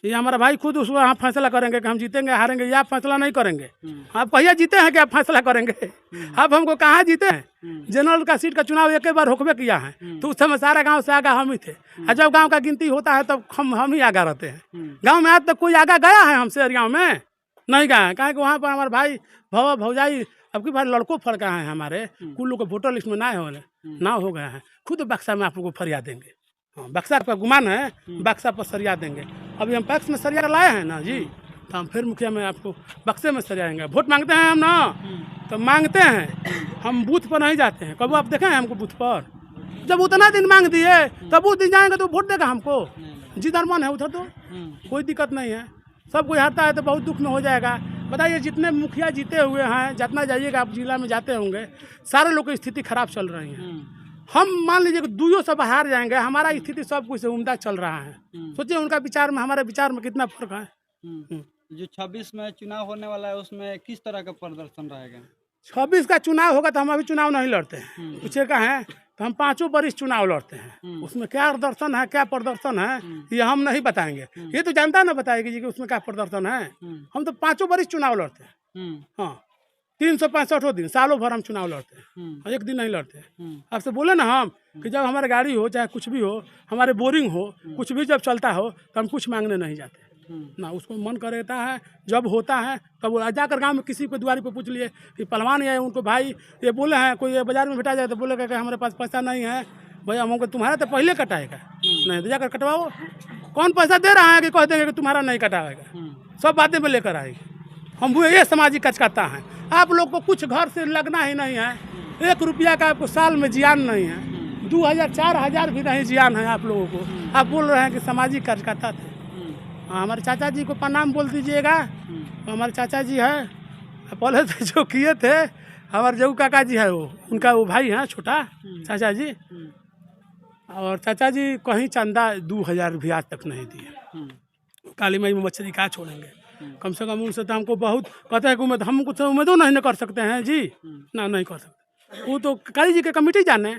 ये हमारा भाई खुद उसको आप फैसला करेंगे कि हम जीतेंगे हारेंगे, ये आप फैसला नहीं करेंगे। आप कहिए जीते हैं कि आप फैसला करेंगे? आप हमको कहाँ जीते हैं? जनरल का सीट का चुनाव एक बार होकबे किया है, तो उस समय सारा गांव से आगा हम ही थे, और जब गांव का गिनती होता है तब हम ही आगा रहते हैं। गांव में आज तक कोई आगा गया है हमसे एरिया में? नहीं गया है। कहा कि वहाँ पर हमारे भाई भौजाई अब की बार लड़कों फड़का है हमारे, कुल लोग वोटर लिस्ट में ना हो गया है। खुद बक्सा में आप लोग को फरिया देंगे। हाँ, बक्सा पर गुमान है, बक्सा पर सरिया देंगे। अभी हम पैक्स में सरिया लाए हैं ना जी, तो हम फिर मुखिया में आपको बक्से में सरियाएंगे। वोट मांगते हैं हम ना, तो मांगते हैं, हम बूथ पर नहीं जाते हैं। कभी आप देखें हैं हमको बूथ पर? जब उतना दिन मांग दिए तब उस दिन जाएंगे तो वोट देगा हमको। जिधर मन है उधर तो कोई दिक्कत नहीं है। सब कोई हारता है तो बहुत दुख में हो जाएगा। बताइए जितने मुखिया जीते हुए हैं, जितना जाइएगा आप जिला में जाते होंगे, सारे लोग की स्थिति खराब चल रही है। हम मान लीजिए कि दुइयों से बाहर जाएंगे, हमारा स्थिति सब कुछ से उम्दा चल रहा है। सोचिए उनका विचार में हमारे विचार में कितना फर्क है। जो 26 में चुनाव होने वाला है उसमें किस तरह का प्रदर्शन रहेगा? 26 का चुनाव होगा तो हम अभी चुनाव नहीं लड़ते हैं। पूछे का है तो हम 5 वरिष्ठ चुनाव लड़ते हैं। उसमें क्या प्रदर्शन है, क्या प्रदर्शन है, ये हम नहीं बताएंगे। ये तो जनता ना बताएगी जी कि उसमें क्या प्रदर्शन है। हम तो 5 वरिष्ठ चुनाव लड़ते हैं। हाँ, 365 दिन सालों भर हम चुनाव लड़ते हैं, एक दिन नहीं लड़ते हैं। आपसे बोले ना हम कि जब हमारे गाड़ी हो चाहे कुछ भी हो, हमारे बोरिंग हो, कुछ भी जब चलता हो तो हम कुछ मांगने नहीं जाते ना। उसको मन करता है जब होता है तब वो जाकर गांव में किसी पे द्वारी पे पूछ लिए कि पहलवान है उनको भाई ये बोले हैं, कोई बाजार में भेटा जाए तो बोलेगा कि हमारे पास पैसा नहीं है भैया, हमको तुम्हारा तो पहले कटाएगा नहीं तो जाकर कटवाओ। कौन पैसा दे रहा है कि कह देंगे कि तुम्हारा नहीं कटाएगा? सब बातें में लेकर आएगी। हम वो ये सामाजिक कचकाता है। आप लोग को कुछ घर से लगना ही नहीं है, 1 रुपया का आपको साल में जियान नहीं है, 2000 4000 भी नहीं जियान है आप लोगों को। आप बोल रहे हैं कि सामाजिक कार्यकर्ता थे। हमारे चाचा जी को प्रणाम बोल दीजिएगा। हमारे चाचा जी है पहले तो जो किए थे, हमारे जऊ काका जी है वो, उनका वो भाई है छोटा चाचा जी। और चाचा जी कहीं चंदा 2000 भी आज तक नहीं दिए। काली माई में मछली कहाँ छोड़ेंगे? कम से कम उनसे तो हमको बहुत कहते हैं कि उम्मीद, हम कुछ उम्मीदों नहीं कर सकते हैं जी ना, नहीं कर सकते। वो तो काली जी के कमेटी जाने,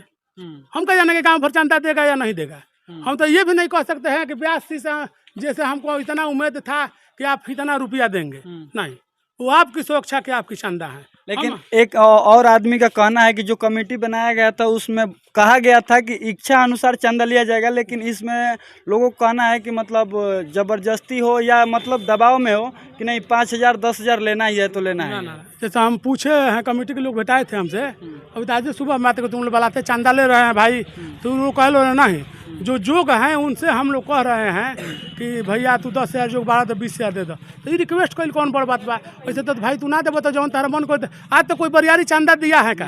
हम क्या जाने के गाँव भर चंदा देगा या नहीं देगा। हम तो ये भी नहीं कह सकते हैं कि 82 से जैसे हमको इतना उम्मीद था कि आप इतना रुपया देंगे, नहीं, वो आपकी सुरक्षा के आपकी चंदा है। लेकिन एक और आदमी का कहना है कि जो कमेटी बनाया गया था उसमें कहा गया था कि इच्छा अनुसार चंदा लिया जाएगा, लेकिन इसमें लोगों को कहना है कि मतलब जबरदस्ती हो या मतलब दबाव में हो कि नहीं 5000 10,000 लेना ही है तो लेना है। जैसे हम पूछे हैं, कमेटी के लोग बैठाए थे हमसे, अभी आज सुबह माते को तुम लोग बुलाते चंदा ले रहे हैं भाई, तो वो कह लो नहीं, जो जोग हैं उनसे हम लोग कह रहे हैं कि भैया तू 10,000 जोग 12 तो 20,000 दे दो। तो ये रिक्वेस्ट कल कौन बड़ बात बा? वैसे तो भाई तू ना देबो तो जौन तारा मन को। आज तो कोई बरियारी चंदा दिया है का?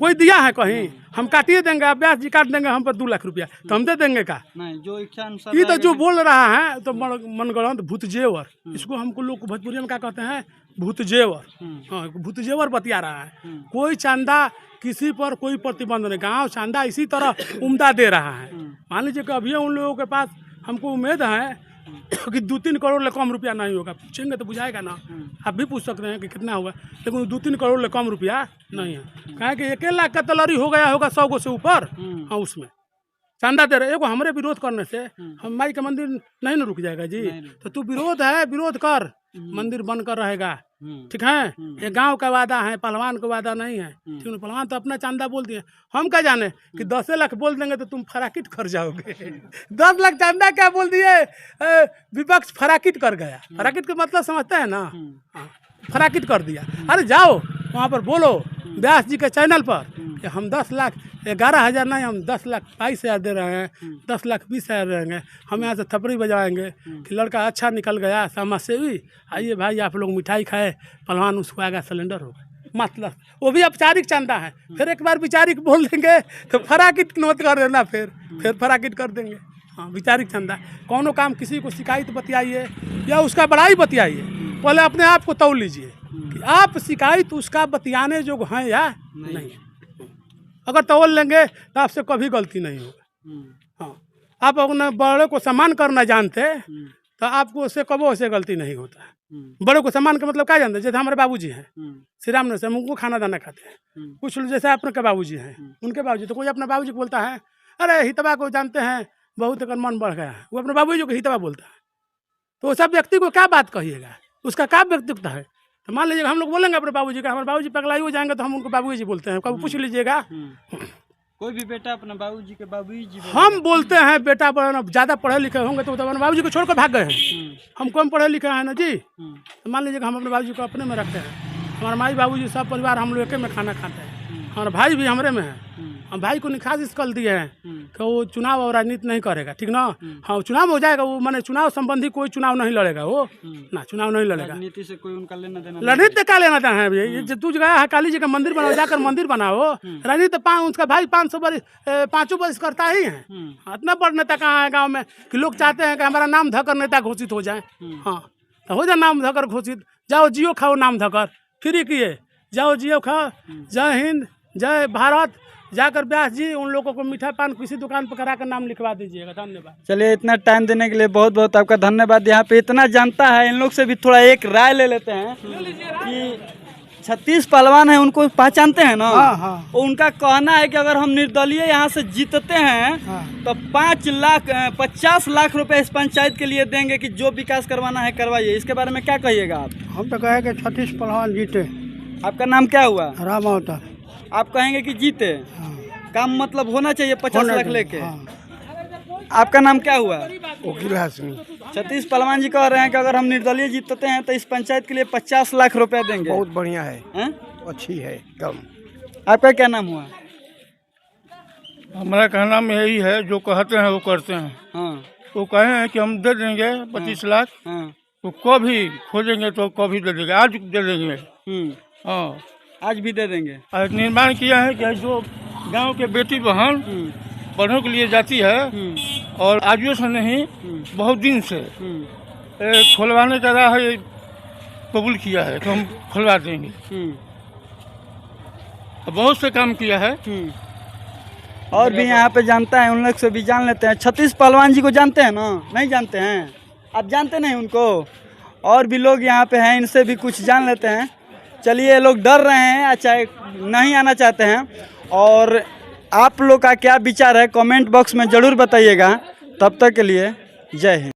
कोई दिया है कहीं? हम काटिए देंगे, अभ्यास जी काट देंगे हम पर 2 लाख रुपया, तो हम दे देंगे का? नहीं, जो इच्छा अनुसार। ये तो जो बोल रहा है तो मनगढ़ंत भूत जेवर, इसको हमको लोग भोजपुरी में क्या कहते हैं? भूत जेवर। हाँ, भूत जेवर बतिया रहा है। कोई चंदा किसी पर कोई प्रतिबंध नहीं, गांव चंदा इसी तरह उम्दा दे रहा है। मान लीजिए कि अभी उन लोगों के पास हमको उम्मीद है कि 2-3 करोड़ ले कम रुपया नहीं होगा। पूछेंगे तो बुझाएगा ना, आप भी पूछ सकते हैं कि कितना होगा, लेकिन 2-3 करोड़ ले कम रुपया नहीं है। कहे कि 1 लाख का तलरी हो गया होगा 100 गो से ऊपर। हाँ, उसमें चंदा दे रहे। एगो हमारे विरोध करने से हम माई का मंदिर नहीं ना रुक जाएगा जी। तो तू विरोध है, विरोध कर, मंदिर बनकर रहेगा। ठीक है, ये गांव का वादा है, पहलवान का वादा नहीं है। ठीक है, पहलवान तो अपना चंदा बोल दिए, हम क्या जाने कि 10 लाख बोल देंगे तो तुम फराकिट कर जाओगे। 10 लाख चंदा क्या बोल दिए, विपक्ष फराकिट कर गया। फराकिट का मतलब समझते हैं ना, फराकिट कर दिया। अरे जाओ वहाँ पर बोलो व्यास जी के चैनल पर कि हम 10 लाख 11,000 नहीं, हम 10 लाख 22,000 दे रहे हैं, 10 लाख 20,000 देंगे। हम यहाँ से थपड़ी बजाएंगे कि लड़का अच्छा निकल गया, समाज सेवी, आइए भाई आप लोग मिठाई खाए, पहलवान उसको आएगा सिलेंडर होगा। मतलब वो भी औपचारिक चंदा है। फिर एक बार विचारिक बोल देंगे तो फराकिट नोट कर देना, फिर फराकिट कर देंगे। हाँ, विचारिक चंदा। कौनो काम किसी को शिकायत बतियाइए या उसका बड़ाई बतियाइए, पहले अपने आप को तौल लीजिए कि आप शिकायत उसका बतियाने जो हैं या नहीं। अगर तौल लेंगे तो आपसे कभी गलती नहीं होगा। हाँ, आप अपने बड़े को सम्मान करना जानते तो आपको उससे कबो उससे गलती नहीं होता। बड़े को सम्मान का मतलब क्या जानते हैं? जैसे हमारे बाबूजी हैं श्री राम से, हम उनको खाना दाना खाते हैं। कुछ लोग जैसे अपने के बाबूजी हैं, उनके बाबूजी, तो कोई अपने बाबूजी को बोलता है अरे हितवा को जानते हैं बहुत अगर मन बढ़ गया है, वो अपने बाबूजी को हितवा बोलता है। तो वो सब व्यक्ति को क्या बात कहिएगा, उसका क्या व्यक्तित्व है। तो मान लीजिएगा हम लोग बोलेंगे अपने बाबूजी का, हमारे बाबूजी पगलाई हो जाएंगे तो हम उनको बाबूजी बोलते हैं। कभी पूछ लीजिएगा, कोई भी बेटा अपने बाबूजी के बाबूजी हम बोलते हैं बेटा ज़्यादा पढ़े लिखे होंगे तो अपने बाबूजी को छोड़कर भाग गए हैं। हम कम पढ़े लिखे हैं ना जी, तो मान लीजिएगा हम अपने बाबूजी को अपने में रखते हैं। हमारे माई बाबूजी सब परिवार हम लोग एक में खाना खाते हैं। हमारा भाई भी हमरे में है। हम भाई को निखास इस कल दिए हैं कि वो चुनाव और राजनीति नहीं करेगा, ठीक ना। हाँ, चुनाव हो जाएगा, वो माने चुनाव संबंधी कोई चुनाव नहीं लड़ेगा, वो ना चुनाव नहीं लड़ेगा। राजनीति से कोई उनका लेना देना, राजनीति क्या लेना देना है भैया। तू गया है काली जी का मंदिर बनाओ, जाकर मंदिर बनाओ। राजनीति उसका भाई 500 वर्ष 5 वर्ष करता ही है। इतना बड़ नेता कहाँ है गाँव में कि लोग चाहते हैं कि हमारा नाम धकर नेता घोषित हो जाए। हाँ, तो हो जाए नाम धकर घोषित। जाओ जियो खाओ नाम धकर, फ्री किए जाओ जियो खाओ। जय हिंद, जय भारत। जाकर व्यास जी उन लोगों को मीठा पान किसी दुकान पर करा कर नाम लिखवा दीजिएगा। धन्यवाद। चलिए, इतना टाइम देने के लिए बहुत बहुत आपका धन्यवाद। यहाँ पे इतना जानता है, इन लोग से भी थोड़ा एक राय ले लेते हैं कि 36 पहलवान हैं, उनको पहचानते हैं ना। हाँ। उनका कहना है कि अगर हम निर्दलीय यहाँ से जीतते हैं तो 50 लाख रुपए इस पंचायत के लिए देंगे कि जो विकास करवाना है करवाइए। इसके बारे में क्या कहिएगा आप? हम तो कहेंगे 36 पहलवान जीते। आपका नाम क्या हुआ? राम अवतार। आप कहेंगे कि जीते। काम मतलब होना चाहिए 50 लाख लेके। आपका नाम क्या हुआ? वकील हासिम। 36 पहलवान जी कह रहे हैं कि अगर हम निर्दलीय जीतते हैं तो इस पंचायत के लिए 50 लाख रुपया देंगे। बहुत बढ़िया है, हैं? अच्छी है एकदम। आपका क्या नाम हुआ? हमारा कहना में यही है, जो कहते हैं वो करते हैं। हाँ, वो कहे हैं कि हम दे देंगे 25 लाख, हाँ, तो कभी खोजेंगे तो कभी दे देंगे, आज दे देंगे। हाँ, आज भी दे देंगे। आज निर्माण किया है कि जो गांव के बेटी बहन पढ़ने के लिए जाती है और आजियों से नहीं बहुत दिन से खुलवाने का राह कबूल किया है तो हम खुलवा देंगे। बहुत से काम किया है। और भी यहाँ पे जानता है, उन लोग से भी जान लेते हैं। 36 पहलवान जी को जानते हैं ना? नहीं जानते हैं? आप जानते नहीं उनको? और भी लोग यहाँ पे हैं, इनसे भी कुछ जान लेते हैं। चलिए, लोग डर रहे हैं, चाहे नहीं आना चाहते हैं। और आप लोग का क्या विचार है कमेंट बॉक्स में ज़रूर बताइएगा। तब तक के लिए जय हिंद।